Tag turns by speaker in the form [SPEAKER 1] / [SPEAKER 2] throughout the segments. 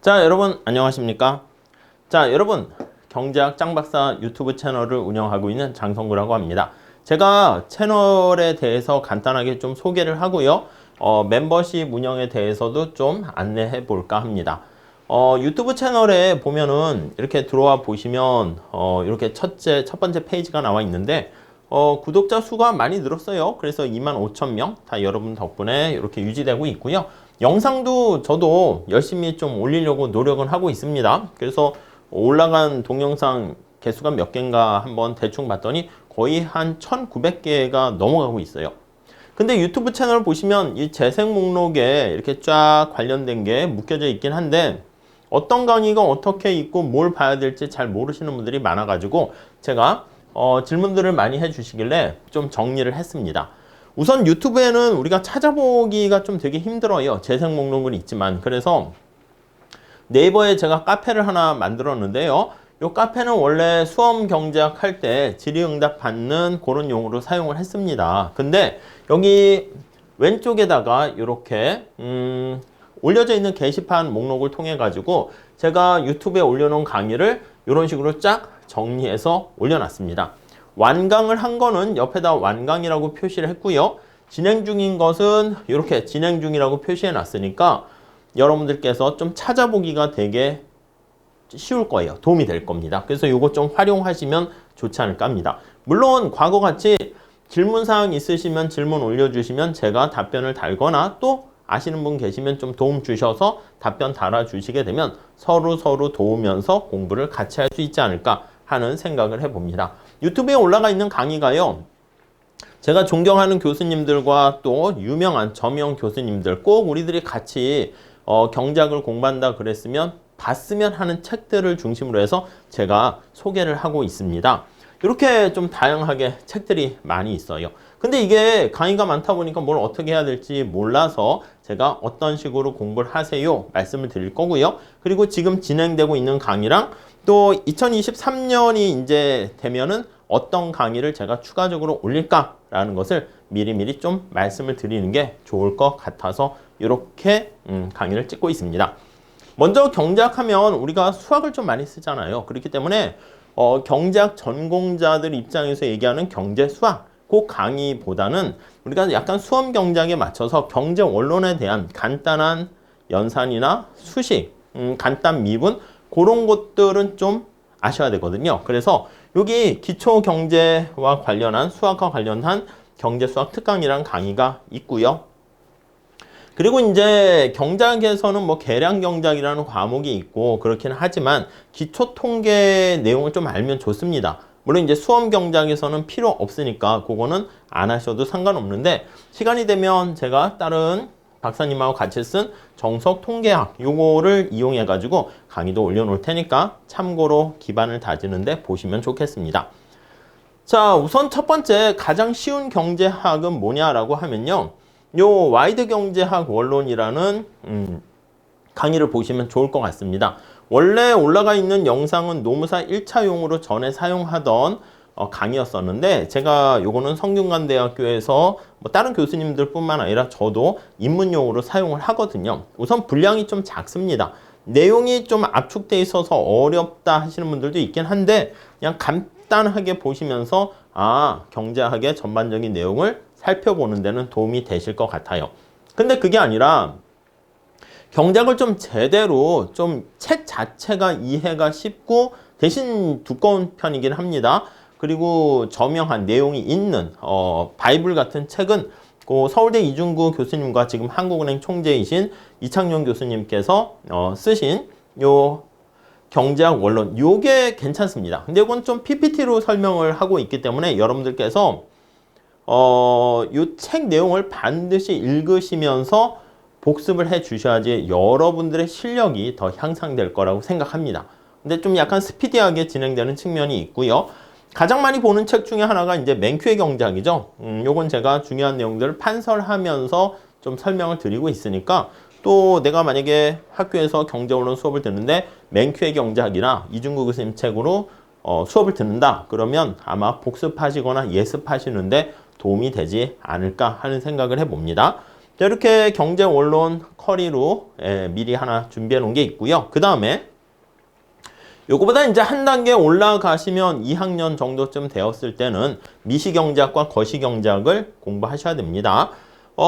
[SPEAKER 1] 자, 여러분 안녕하십니까? 자, 여러분 경제학 짱박사 유튜브 채널을 운영하고 있는 장성구라고 합니다. 제가 채널에 대해서 간단하게 좀 소개를 하고요. 멤버십 운영에 대해서도 좀 안내해 볼까 합니다. 유튜브 채널에 보면은 이렇게 들어와 보시면 이렇게 첫 번째 페이지가 나와 있는데 구독자 수가 많이 늘었어요. 그래서 25,000명 다 여러분 덕분에 이렇게 유지되고 있고요. 영상도 저도 열심히 좀 올리려고 노력은 하고 있습니다. 그래서 올라간 동영상 개수가 몇 개인가 한번 대충 봤더니 거의 한 1,900개가 넘어가고 있어요. 근데 유튜브 채널 보시면 이 재생 목록에 이렇게 쫙 관련된 게 묶여져 있긴 한데 어떤 강의가 어떻게 있고 뭘 봐야 될지 잘 모르시는 분들이 많아가지고 제가 질문들을 많이 해주시길래 좀 정리를 했습니다. 우선 유튜브에는 우리가 찾아보기가 좀 되게 힘들어요. 재생 목록은 있지만. 그래서 네이버에 제가 카페를 하나 만들었는데요. 이 카페는 원래 수험 경제학 할 때 질의응답 받는 그런 용으로 사용을 했습니다. 근데 여기 왼쪽에다가 이렇게 올려져 있는 게시판 목록을 통해 가지고 제가 유튜브에 올려놓은 강의를 이런 식으로 쫙 정리해서 올려놨습니다. 완강을 한 거는 옆에다 완강이라고 표시를 했고요. 진행 중인 것은 이렇게 진행 중이라고 표시해 놨으니까 여러분들께서 좀 찾아보기가 되게 쉬울 거예요. 도움이 될 겁니다. 그래서 이거 좀 활용하시면 좋지 않을까 합니다. 물론 과거같이 질문사항 있으시면 질문 올려주시면 제가 답변을 달거나 또 아시는 분 계시면 좀 도움 주셔서 답변 달아주시게 되면 서로 도우면서 공부를 같이 할 수 있지 않을까 하는 생각을 해봅니다. 유튜브에 올라가 있는 강의가요. 제가 존경하는 교수님들과 또 유명한 저명 교수님들 꼭 우리들이 같이 경제학을 공부한다 그랬으면 봤으면 하는 책들을 중심으로 해서 제가 소개를 하고 있습니다. 이렇게 좀 다양하게 책들이 많이 있어요. 근데 이게 강의가 많다 보니까 뭘 어떻게 해야 될지 몰라서 제가 어떤 식으로 공부를 하세요 말씀을 드릴 거고요. 그리고 지금 진행되고 있는 강의랑 또 2023년이 이제 되면은 어떤 강의를 제가 추가적으로 올릴까라는 것을 미리미리 좀 말씀을 드리는 게 좋을 것 같아서 이렇게 강의를 찍고 있습니다. 먼저 경제학 하면 우리가 수학을 좀 많이 쓰잖아요. 그렇기 때문에 경제학 전공자들 입장에서 얘기하는 경제 수학 그 강의보다는 우리가 약간 수험 경제학에 맞춰서 경제 원론에 대한 간단한 연산이나 수식, 간단 미분 그런 것들은 좀 아셔야 되거든요. 그래서 여기 기초 경제와 관련한 수학과 관련한 경제 수학 특강이라는 강의가 있고요. 그리고 이제 경제학에서는 뭐 계량 경제학이라는 과목이 있고 그렇긴 하지만 기초 통계 내용을 좀 알면 좋습니다. 물론 이제 수험 경제학에서는 필요 없으니까 그거는 안 하셔도 상관없는데 시간이 되면 제가 다른 박사님하고 같이 쓴 정석 통계학 요거를 이용해 가지고 강의도 올려놓을 테니까 참고로 기반을 다지는데 보시면 좋겠습니다. 자, 우선 첫 번째 가장 쉬운 경제학은 뭐냐라고 하면요. 요 와이드 경제학 원론이라는 강의를 보시면 좋을 것 같습니다. 원래 올라가 있는 영상은 노무사 1차용으로 전에 사용하던 강의였었는데 제가 요거는 성균관대학교에서 뭐 다른 교수님들 뿐만 아니라 저도 입문용으로 사용을 하거든요. 우선 분량이 좀 작습니다. 내용이 좀 압축돼 있어서 어렵다 하시는 분들도 있긴 한데 그냥 간단하게 보시면서 경제학의 전반적인 내용을 살펴보는 데는 도움이 되실 것 같아요. 근데 그게 아니라 경제학을 좀 제대로 좀 책 자체가 이해가 쉽고 대신 두꺼운 편이긴 합니다. 그리고 저명한 내용이 있는 바이블 같은 책은 그 서울대 이중구 교수님과 지금 한국은행 총재이신 이창용 교수님께서 쓰신 요 경제학 원론 요게 괜찮습니다. 근데 이건 좀 PPT로 설명을 하고 있기 때문에 여러분들께서 요 책 내용을 반드시 읽으시면서 복습을 해 주셔야지 여러분들의 실력이 더 향상될 거라고 생각합니다. 근데 좀 약간 스피디하게 진행되는 측면이 있고요. 가장 많이 보는 책 중에 하나가 이제 맨큐의 경제학이죠. 요건 제가 중요한 내용들을 판설하면서 좀 설명을 드리고 있으니까 또 내가 만약에 학교에서 경제원론 수업을 듣는데 맨큐의 경제학이나 이중구 교수님 책으로 수업을 듣는다. 그러면 아마 복습하시거나 예습하시는데 도움이 되지 않을까 하는 생각을 해봅니다. 자, 이렇게 경제 원론 커리로 미리 하나 준비해 놓은 게 있고요. 그 다음에 요거보다 이제 한 단계 올라가시면 2학년 정도쯤 되었을 때는 미시경제학과 거시경제학을 공부하셔야 됩니다.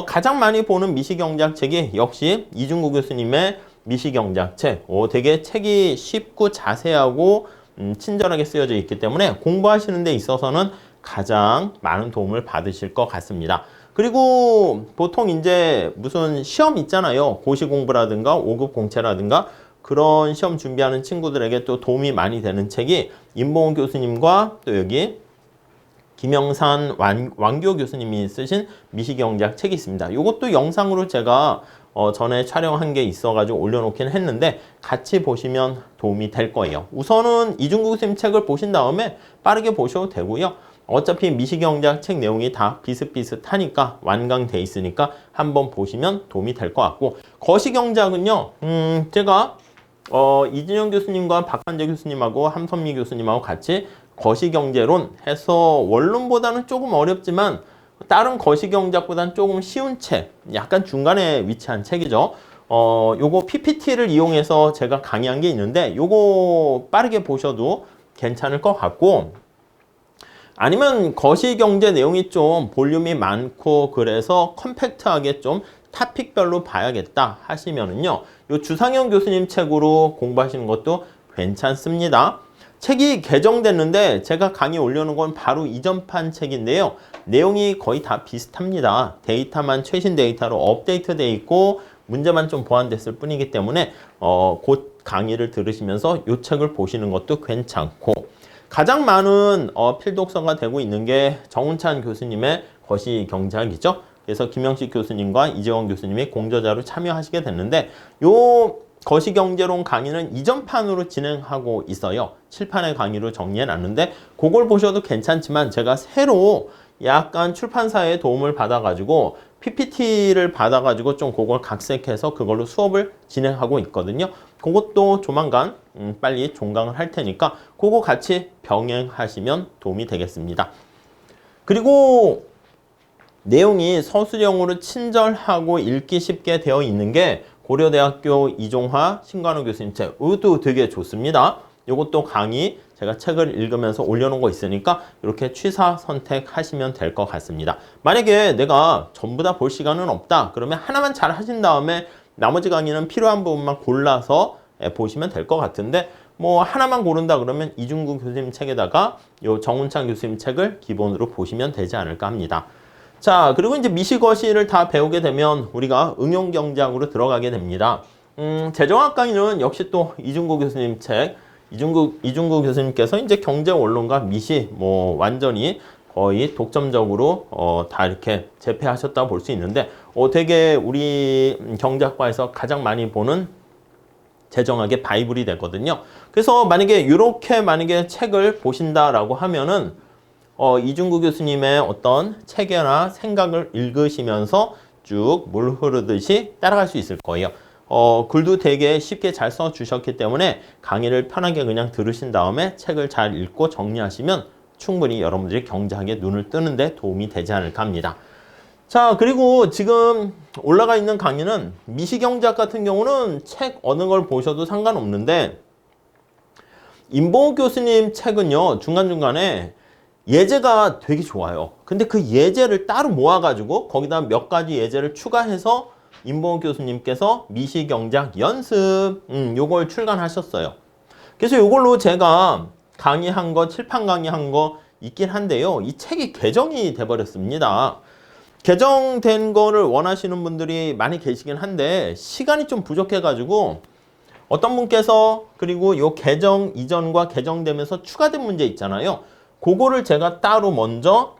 [SPEAKER 1] 가장 많이 보는 미시경제학 책이 역시 이중구 교수님의 미시경제학 책. 되게 책이 쉽고 자세하고 친절하게 쓰여져 있기 때문에 공부하시는 데 있어서는 가장 많은 도움을 받으실 것 같습니다. 그리고 보통 이제 무슨 시험 있잖아요. 고시 공부라든가 5급 공채라든가 그런 시험 준비하는 친구들에게 또 도움이 많이 되는 책이 임봉훈 교수님과 또 여기 김영산 왕교 교수님이 쓰신 미시경제학 책이 있습니다. 이것도 영상으로 제가 전에 촬영한 게 있어가지고 올려놓긴 했는데 같이 보시면 도움이 될 거예요. 우선은 이중구 교수님 책을 보신 다음에 빠르게 보셔도 되고요. 어차피 미시경제학 책 내용이 다 비슷비슷하니까 완강돼 있으니까 한번 보시면 도움이 될 것 같고 거시경제학은요. 제가 이진영 교수님과 박한재 교수님하고 함선미 교수님하고 같이 거시경제론 해서 원론보다는 조금 어렵지만 다른 거시경제학보다는 조금 쉬운 책, 약간 중간에 위치한 책이죠. 요거 PPT를 이용해서 제가 강의한 게 있는데 요거 빠르게 보셔도 괜찮을 것 같고 아니면 거시경제 내용이 좀 볼륨이 많고 그래서 컴팩트하게 좀 타픽별로 봐야겠다 하시면은요. 요 주상현 교수님 책으로 공부하시는 것도 괜찮습니다. 책이 개정됐는데 제가 강의 올려놓은 건 바로 이전판 책인데요. 내용이 거의 다 비슷합니다. 데이터만 최신 데이터로 업데이트되어 있고 문제만 좀 보완됐을 뿐이기 때문에 곧 강의를 들으시면서 이 책을 보시는 것도 괜찮고 가장 많은 필독서가 되고 있는 게 정운찬 교수님의 거시경제학이죠. 그래서 김영식 교수님과 이재원 교수님이 공저자로 참여하시게 됐는데 요 거시경제론 강의는 이전판으로 진행하고 있어요. 7판의 강의로 정리해 놨는데 그걸 보셔도 괜찮지만 제가 새로 약간 출판사의 도움을 받아가지고 PPT를 받아가지고 좀 그걸 각색해서 그걸로 수업을 진행하고 있거든요. 그것도 조만간 빨리 종강을 할 테니까 그거 같이 병행하시면 도움이 되겠습니다. 그리고 내용이 서술형으로 친절하고 읽기 쉽게 되어 있는 게 고려대학교 이종화 신관우 교수님 책. 이것도 되게 좋습니다. 이것도 강의 제가 책을 읽으면서 올려놓은 거 있으니까 이렇게 취사 선택하시면 될 것 같습니다. 만약에 내가 전부 다 볼 시간은 없다. 그러면 하나만 잘 하신 다음에 나머지 강의는 필요한 부분만 골라서 보시면 될 것 같은데 뭐 하나만 고른다 그러면 이중구 교수님 책에다가 요 정운찬 교수님 책을 기본으로 보시면 되지 않을까 합니다. 자, 그리고 이제 미시거시를 다 배우게 되면 우리가 응용경제학으로 들어가게 됩니다. 재정학 강의는 역시 또 이중구 교수님 책, 이중구 교수님께서 이제 경제원론과 미시 뭐 완전히 거의 독점적으로 다 이렇게 재패하셨다고 볼 수 있는데 되게 우리 경제학과에서 가장 많이 보는 재정학의 바이블이 되거든요. 그래서 만약에 만약에 책을 보신다라고 하면은 이중구 교수님의 어떤 체계나 생각을 읽으시면서 쭉 물 흐르듯이 따라갈 수 있을 거예요. 글도 되게 쉽게 잘 써주셨기 때문에 강의를 편하게 그냥 들으신 다음에 책을 잘 읽고 정리하시면 충분히 여러분들이 경제학에 눈을 뜨는데 도움이 되지 않을까 합니다. 자, 그리고 지금 올라가 있는 강의는 미시경제학 같은 경우는 책 어느 걸 보셔도 상관없는데 임봉욱 교수님 책은요, 중간중간에 예제가 되게 좋아요. 근데 그 예제를 따로 모아가지고 거기다 몇 가지 예제를 추가해서 임봉욱 교수님께서 미시경제학 연습 요걸 출간하셨어요. 그래서 요걸로 제가 강의한 거, 칠판 강의한 거 있긴 한데요. 이 책이 개정이 돼버렸습니다. 개정된 거를 원하시는 분들이 많이 계시긴 한데 시간이 좀 부족해가지고 어떤 분께서 그리고 요 개정 이전과 개정되면서 추가된 문제 있잖아요. 그거를 제가 따로 먼저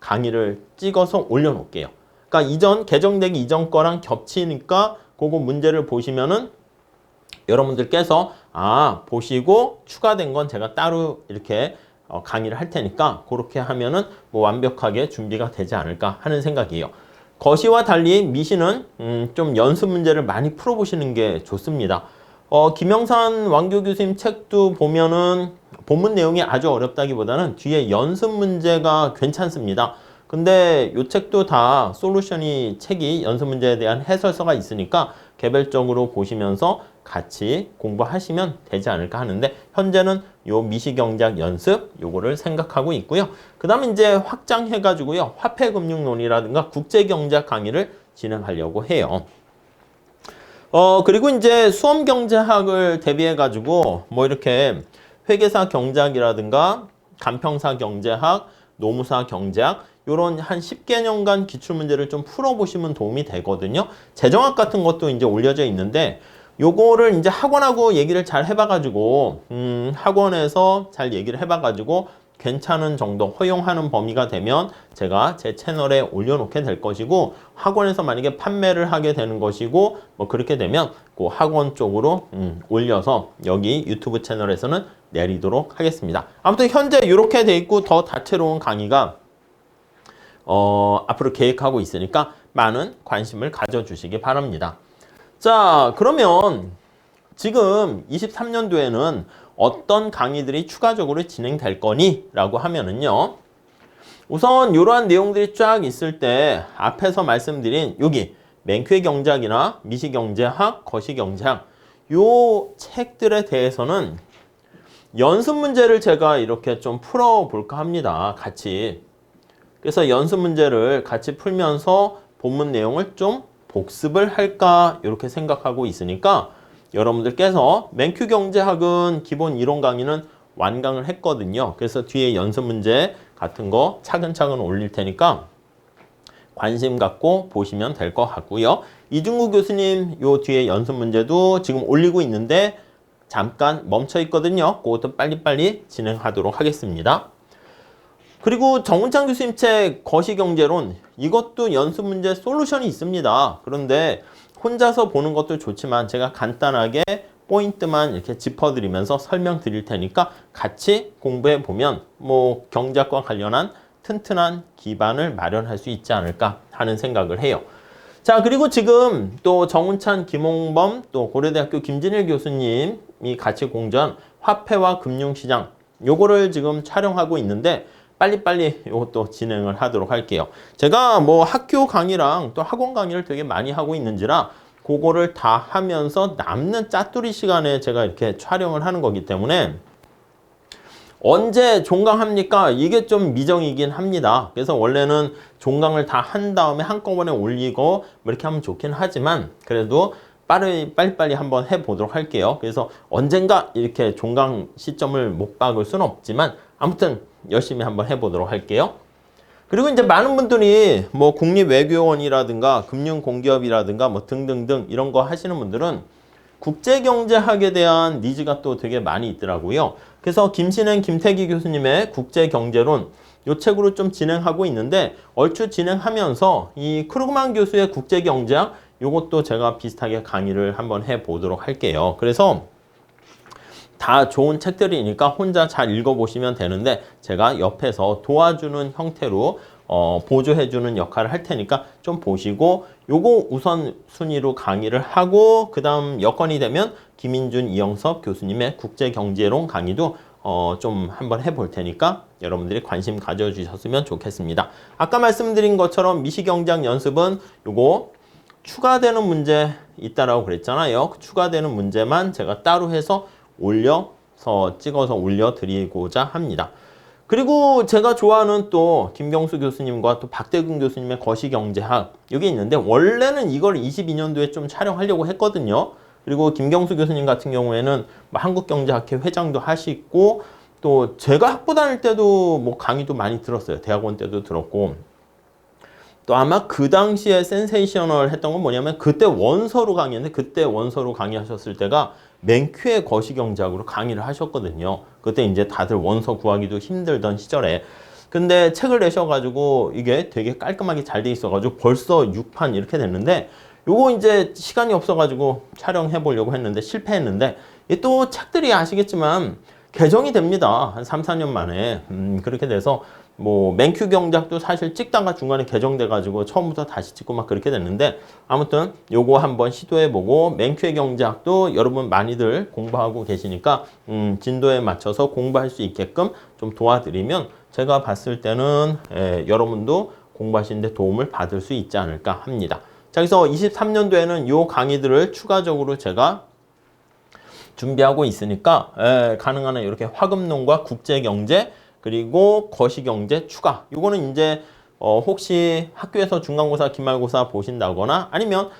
[SPEAKER 1] 강의를 찍어서 올려놓을게요. 그러니까 개정되기 이전 거랑 겹치니까 그거 문제를 보시면은 여러분들께서 보시고 추가된 건 제가 따로 이렇게 강의를 할 테니까 그렇게 하면은 뭐 완벽하게 준비가 되지 않을까 하는 생각이에요. 거시와 달리 미시는 좀 연습 문제를 많이 풀어보시는 게 좋습니다. 김영산 왕교 교수님 책도 보면은 본문 내용이 아주 어렵다기보다는 뒤에 연습 문제가 괜찮습니다. 근데 이 책도 다 솔루션이 책이 연습 문제에 대한 해설서가 있으니까 개별적으로 보시면서 같이 공부하시면 되지 않을까 하는데 현재는 요 미시경제학 연습 요거를 생각하고 있고요. 그 다음에 이제 확장해가지고요. 화폐금융론이라든가 국제경제학 강의를 진행하려고 해요. 그리고 이제 수험경제학을 대비해가지고 뭐 이렇게 회계사 경제학이라든가 간평사 경제학, 노무사 경제학 요런 한 10개년간 기출문제를 좀 풀어보시면 도움이 되거든요. 재정학 같은 것도 이제 올려져 있는데 요거를 이제 학원하고 얘기를 잘 해봐가지고 학원에서 잘 얘기를 해봐가지고 괜찮은 정도 허용하는 범위가 되면 제가 제 채널에 올려놓게 될 것이고 학원에서 만약에 판매를 하게 되는 것이고 뭐 그렇게 되면 그 학원 쪽으로 올려서 여기 유튜브 채널에서는 내리도록 하겠습니다. 아무튼 현재 이렇게 돼 있고 더 다채로운 강의가 앞으로 계획하고 있으니까 많은 관심을 가져주시기 바랍니다. 자, 그러면 지금 23년도에는 어떤 강의들이 추가적으로 진행될 거니? 라고 하면은요. 우선 이러한 내용들이 쫙 있을 때 앞에서 말씀드린 여기 맨큐의 경제학이나 미시경제학, 거시경제학 요 책들에 대해서는 연습 문제를 제가 이렇게 좀 풀어볼까 합니다. 같이. 그래서 연습 문제를 같이 풀면서 본문 내용을 좀 복습을 할까 이렇게 생각하고 있으니까 여러분들께서 맨큐 경제학은 기본 이론 강의는 완강을 했거든요. 그래서 뒤에 연습 문제 같은 거 차근차근 올릴 테니까 관심 갖고 보시면 될 것 같고요. 이중구 교수님 요 뒤에 연습 문제도 지금 올리고 있는데 잠깐 멈춰 있거든요. 그것도 빨리빨리 진행하도록 하겠습니다. 그리고 정운창 교수님 책 거시경제론 이것도 연습 문제 솔루션이 있습니다. 그런데 혼자서 보는 것도 좋지만 제가 간단하게 포인트만 이렇게 짚어드리면서 설명드릴 테니까 같이 공부해 보면 뭐 경제학과 관련한 튼튼한 기반을 마련할 수 있지 않을까 하는 생각을 해요. 자, 그리고 지금 또 정운찬, 김홍범, 또 고려대학교 김진일 교수님이 같이 공전 화폐와 금융시장 요거를 지금 촬영하고 있는데 빨리빨리 이것도 진행을 하도록 할게요. 제가 뭐 학교 강의랑 또 학원 강의를 되게 많이 하고 있는지라 그거를 다 하면서 남는 짜투리 시간에 제가 이렇게 촬영을 하는 거기 때문에 언제 종강합니까? 이게 좀 미정이긴 합니다. 그래서 원래는 종강을 다 한 다음에 한꺼번에 올리고 뭐 이렇게 하면 좋긴 하지만 그래도 빨리빨리 한번 해보도록 할게요. 그래서 언젠가 이렇게 종강 시점을 못 박을 수는 없지만 아무튼 열심히 한번 해보도록 할게요. 그리고 이제 많은 분들이 뭐 국립외교원이라든가 금융공기업이라든가 뭐 등등등 이런 거 하시는 분들은 국제경제학에 대한 니즈가 또 되게 많이 있더라고요. 그래서 김신행, 김태기 교수님의 국제경제론 이 책으로 좀 진행하고 있는데 얼추 진행하면서 이 크루그만 교수의 국제경제학 요것도 제가 비슷하게 강의를 한번 해보도록 할게요. 그래서 다 좋은 책들이니까 혼자 잘 읽어보시면 되는데 제가 옆에서 도와주는 형태로 보조해주는 역할을 할 테니까 좀 보시고 요거 우선 순위로 강의를 하고 그 다음 여건이 되면 김인준, 이영섭 교수님의 국제경제론 강의도 좀 한번 해볼 테니까 여러분들이 관심 가져주셨으면 좋겠습니다. 아까 말씀드린 것처럼 미시경제학 연습은 요거 추가되는 문제 있다라고 그랬잖아요. 그 추가되는 문제만 제가 따로 해서 찍어서 올려드리고자 합니다. 그리고 제가 좋아하는 또 김경수 교수님과 또 박대근 교수님의 거시경제학 여기 있는데 원래는 이걸 22년도에 좀 촬영하려고 했거든요. 그리고 김경수 교수님 같은 경우에는 뭐 한국경제학회 회장도 하시고 또 제가 학부 다닐 때도 뭐 강의도 많이 들었어요. 대학원 때도 들었고 또 아마 그 당시에 센세이셔널 했던 건 뭐냐면 그때 원서로 강의했는데 그때 원서로 강의하셨을 때가 맨큐의 거시경제학으로 강의를 하셨거든요. 그때 이제 다들 원서 구하기도 힘들던 시절에 근데 책을 내셔가지고 이게 되게 깔끔하게 잘 돼 있어가지고 벌써 6판 이렇게 됐는데 요거 이제 시간이 없어가지고 촬영해 보려고 했는데 실패했는데 또 책들이 아시겠지만 개정이 됩니다. 한 3, 4년 만에 그렇게 돼서 뭐 맨큐 경제학도 사실 찍다가 중간에 개정돼 가지고 처음부터 다시 찍고 막 그렇게 됐는데 아무튼 요거 한번 시도해보고 맨큐의 경제학도 여러분 많이들 공부하고 계시니까 진도에 맞춰서 공부할 수 있게끔 좀 도와드리면 제가 봤을 때는 여러분도 공부하시는데 도움을 받을 수 있지 않을까 합니다. 자, 그래서 23년도에는 요 강의들을 추가적으로 제가 준비하고 있으니까 가능한 한 이렇게 화금론과 국제경제 그리고 거시경제 추가, 요거는 이제 혹시 학교에서 중간고사, 기말고사 보신다거나 아니면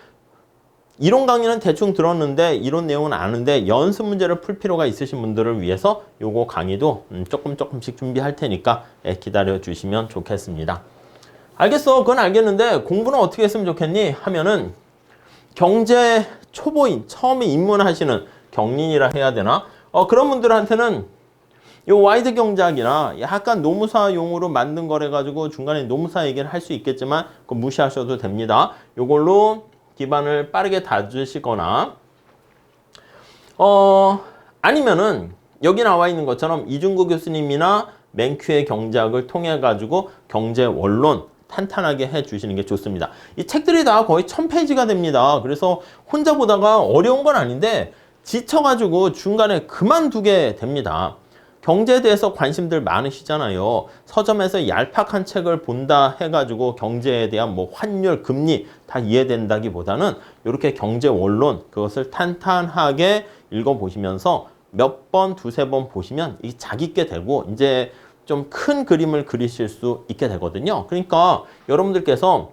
[SPEAKER 1] 이론 강의는 대충 들었는데 이론 내용은 아는데 연습 문제를 풀 필요가 있으신 분들을 위해서 요거 강의도 조금씩 준비할 테니까 기다려 주시면 좋겠습니다. 알겠어, 그건 알겠는데 공부는 어떻게 했으면 좋겠니? 하면은 경제 초보인, 처음에 입문하시는 경린이라 해야 되나? 그런 분들한테는 요 와이드 경제학이나 약간 노무사용으로 만든 거래 가지고 중간에 노무사 얘기를 할 수 있겠지만 그거 무시하셔도 됩니다. 요걸로 기반을 빠르게 다지시거나 아니면은 여기 나와 있는 것처럼 이중구 교수님이나 맨큐의 경제학을 통해 가지고 경제 원론 탄탄하게 해 주시는 게 좋습니다. 이 책들이 다 거의 1000페이지가 됩니다. 그래서 혼자 보다가 어려운 건 아닌데 지쳐가지고 중간에 그만두게 됩니다. 경제에 대해서 관심들 많으시잖아요. 서점에서 얄팍한 책을 본다 해가지고 경제에 대한 뭐 환율, 금리 다 이해된다기보다는 이렇게 경제 원론 그것을 탄탄하게 읽어보시면서 몇 번, 두세 번 보시면 이게 자기께 되고 이제 좀 큰 그림을 그리실 수 있게 되거든요. 그러니까 여러분들께서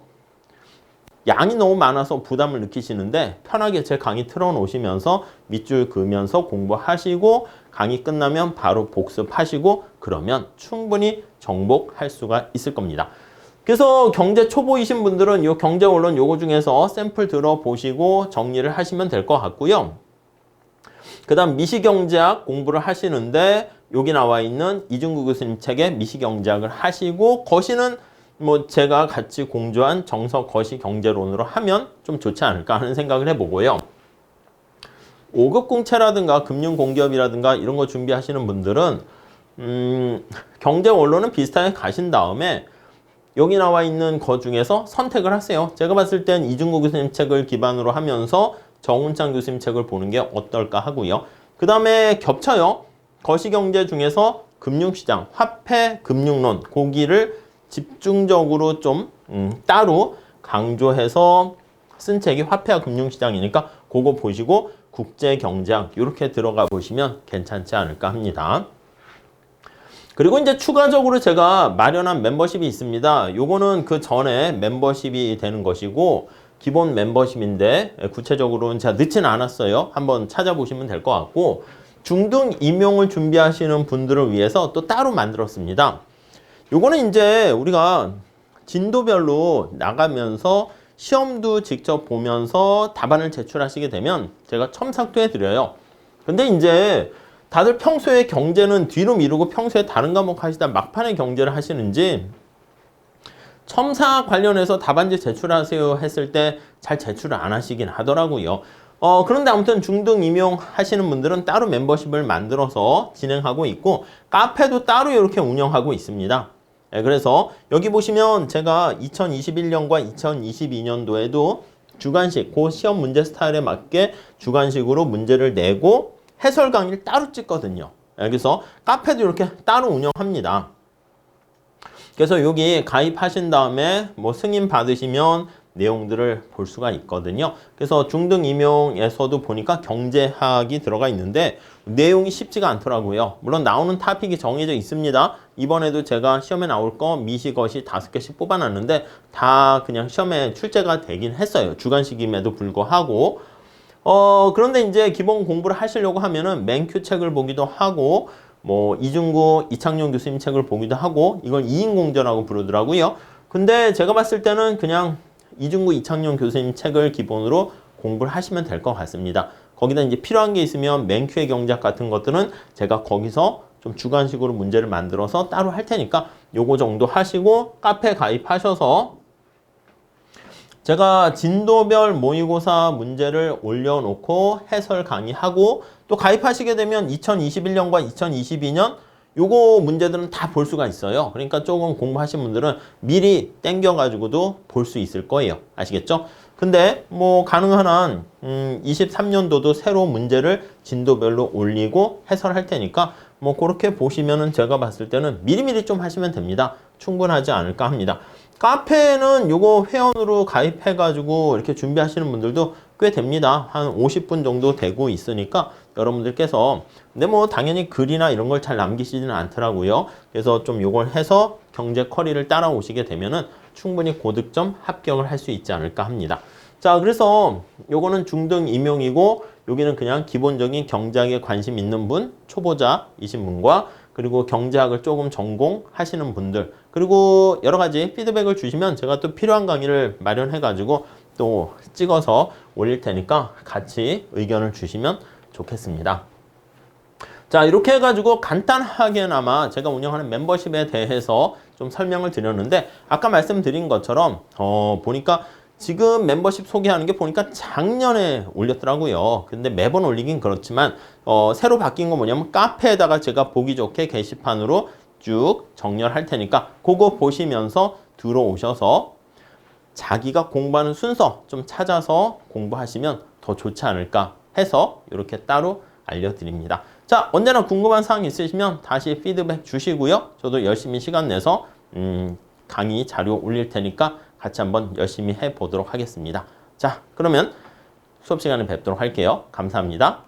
[SPEAKER 1] 양이 너무 많아서 부담을 느끼시는데 편하게 제 강의 틀어놓으시면서 밑줄 그으면서 공부하시고 강의 끝나면 바로 복습하시고 그러면 충분히 정복할 수가 있을 겁니다. 그래서 경제 초보이신 분들은 이 경제 원론 요거 중에서 샘플 들어보시고 정리를 하시면 될 것 같고요. 그 다음 미시경제학 공부를 하시는데 여기 나와 있는 이중구 교수님 책의 미시경제학을 하시고 거시는 뭐 제가 같이 공조한 정석 거시 경제론으로 하면 좀 좋지 않을까 하는 생각을 해보고요. 5급 공채라든가 금융공기업이라든가 이런 거 준비하시는 분들은 경제 원론은 비슷하게 가신 다음에 여기 나와 있는 거 중에서 선택을 하세요. 제가 봤을 땐 이중구 교수님 책을 기반으로 하면서 정운창 교수님 책을 보는 게 어떨까 하고요. 그 다음에 겹쳐요. 거시경제 중에서 금융시장, 화폐, 금융론, 고기를 집중적으로 좀 따로 강조해서 쓴 책이 화폐와 금융시장이니까 그거 보시고 국제경제학 이렇게 들어가 보시면 괜찮지 않을까 합니다. 그리고 이제 추가적으로 제가 마련한 멤버십이 있습니다. 요거는 그 전에 멤버십이 되는 것이고 기본 멤버십인데 구체적으로는 제가 넣지는 않았어요. 한번 찾아보시면 될 것 같고 중등 임용을 준비하시는 분들을 위해서 또 따로 만들었습니다. 요거는 이제 우리가 진도별로 나가면서 시험도 직접 보면서 답안을 제출하시게 되면 제가 첨삭도 해드려요. 근데 이제 다들 평소에 경제는 뒤로 미루고 평소에 다른 과목 하시다 막판에 경제를 하시는지 첨삭 관련해서 답안지 제출하세요 했을 때 잘 제출을 안 하시긴 하더라고요. 그런데 아무튼 중등 임용 하시는 분들은 따로 멤버십을 만들어서 진행하고 있고 카페도 따로 이렇게 운영하고 있습니다. 그래서 여기 보시면 제가 2021년과 2022년도에도 주관식, 그 시험 문제 스타일에 맞게 주관식으로 문제를 내고 해설 강의를 따로 찍거든요. 그래서 카페도 이렇게 따로 운영합니다. 그래서 여기 가입하신 다음에 뭐 승인 받으시면 내용들을 볼 수가 있거든요. 그래서 중등 임용에서도 보니까 경제학이 들어가 있는데 내용이 쉽지가 않더라고요. 물론 나오는 토픽이 정해져 있습니다. 이번에도 제가 시험에 나올 거 미시것이 5개씩 뽑아놨는데 다 그냥 시험에 출제가 되긴 했어요. 주관식임에도 불구하고. 그런데 이제 기본 공부를 하시려고 하면은 맨큐 책을 보기도 하고 뭐 이중구, 이창용 교수님 책을 보기도 하고 이걸 이인공전라고 부르더라고요. 근데 제가 봤을 때는 그냥 이중구, 이창용 교수님 책을 기본으로 공부를 하시면 될 것 같습니다. 거기다 이제 필요한 게 있으면 맨큐의 경제학 같은 것들은 제가 거기서 좀 주관식으로 문제를 만들어서 따로 할 테니까 요거 정도 하시고 카페 가입하셔서 제가 진도별 모의고사 문제를 올려놓고 해설 강의하고 또 가입하시게 되면 2021년과 2022년 요거 문제들은 다 볼 수가 있어요. 그러니까 조금 공부하신 분들은 미리 땡겨가지고도 볼 수 있을 거예요. 아시겠죠? 근데 뭐 가능한 한 23년도도 새로 문제를 진도별로 올리고 해설할 테니까 뭐 그렇게 보시면은 제가 봤을 때는 미리미리 좀 하시면 됩니다. 충분하지 않을까 합니다. 카페는 요거 회원으로 가입해가지고 이렇게 준비하시는 분들도 꽤 됩니다. 한 50분 정도 되고 있으니까 여러분들께서 근데 뭐 당연히 글이나 이런 걸 잘 남기시지는 않더라고요. 그래서 좀 요걸 해서 경제 쿼리를 따라오시게 되면은 충분히 고득점 합격을 할 수 있지 않을까 합니다. 자, 그래서 요거는 중등 임용이고 여기는 그냥 기본적인 경제학에 관심 있는 분, 초보자이신 분과 그리고 경제학을 조금 전공하시는 분들 그리고 여러 가지 피드백을 주시면 제가 또 필요한 강의를 마련해 가지고 또 찍어서 올릴 테니까 같이 의견을 주시면 좋겠습니다. 자, 이렇게 해가지고 간단하게나마 제가 운영하는 멤버십에 대해서 좀 설명을 드렸는데 아까 말씀드린 것처럼 보니까 지금 멤버십 소개하는 게 보니까 작년에 올렸더라고요. 근데 매번 올리긴 그렇지만 새로 바뀐 거 뭐냐면 카페에다가 제가 보기 좋게 게시판으로 쭉 정렬할 테니까 그거 보시면서 들어오셔서 자기가 공부하는 순서 좀 찾아서 공부하시면 더 좋지 않을까 해서 이렇게 따로 알려드립니다. 자, 언제나 궁금한 사항 있으시면 다시 피드백 주시고요. 저도 열심히 시간 내서 강의 자료 올릴 테니까 같이 한번 열심히 해보도록 하겠습니다. 자, 그러면 수업 시간에 뵙도록 할게요. 감사합니다.